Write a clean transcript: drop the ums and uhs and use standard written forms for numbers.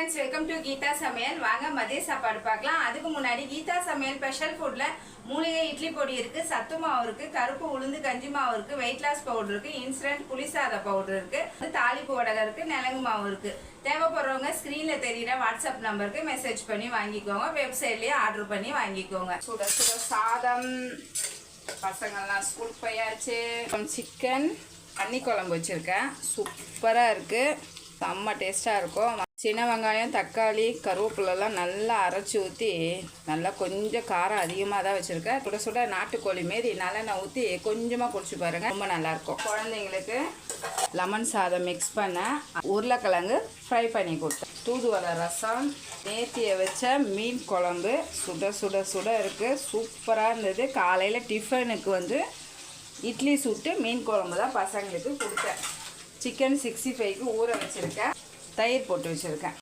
Friends welcome to Gita சமையல் வாங்க மதிய சாப்பாடு பார்க்கலாம். அதுக்கு முன்னாடி கீதா சமையல் ஸ்பெஷல் ஃபுட்ல மூலிகை இட்லி பொடி இருக்கு, சத்து மாவு இருக்கு, கருப்பு உளுந்து கஞ்சி மாவு இருக்கு, வெயிட் லாஸ் பவுடர் இருக்கு, இன்ஸ்டன்ட் புளிசாத பவுடர் இருக்கு, தாளிப்பு வடகம் இருக்கு, நலங்கு மாவு இருக்கு. தேவைப்படுறவங்க ஸ்கிரீன்ல தெரியுற வாட்ஸ்அப் நம்பருக்கு மெசேஜ் பண்ணி வாங்கிக்கோங்க. வெப்சைட்லயே ஆர்டர் பண்ணி வாங்கிக்கோங்க. சுட சுட சாதம், பசங்கள்லாம் ஸ்கூல் போயாச்சு. சிக்கன் தண்ணி குழம்பு வச்சுருக்கேன், சூப்பராக இருக்குது, செம்ம டேஸ்ட்டாக இருக்கும். சின்ன வெங்காயம், தக்காளி, கருவேப்பிலெல்லாம் நல்லா அரைச்சி ஊற்றி நல்லா கொஞ்சம் காரம் அதிகமாக தான் வச்சுருக்கேன். சுட சுட நாட்டுக்கோழி மாரி நல்லெண்ணெய் ஊற்றி கொஞ்சமாக குடிச்சு பாருங்கள், ரொம்ப நல்லாயிருக்கும். குழந்தைங்களுக்கு லெமன் சாதம் மிக்ஸ் பண்ண உருளைக்கிழங்கு ஃப்ரை பண்ணி கொடுத்தேன். தூதுவளை ரசம், நேத்தியை வச்ச மீன் குழம்பு சுட சுட சுட இருக்குது, சூப்பராக இருந்தது. காலையில் டிஃபனுக்கு இட்லி சுட்டு மீன் குழம்பு தான் பசங்களுக்கு கொடுத்தேன். சிக்கன் 65க்கு ஊற வச்சுருக்கேன், தயிர் போட்டு வச்சுருக்கேன்.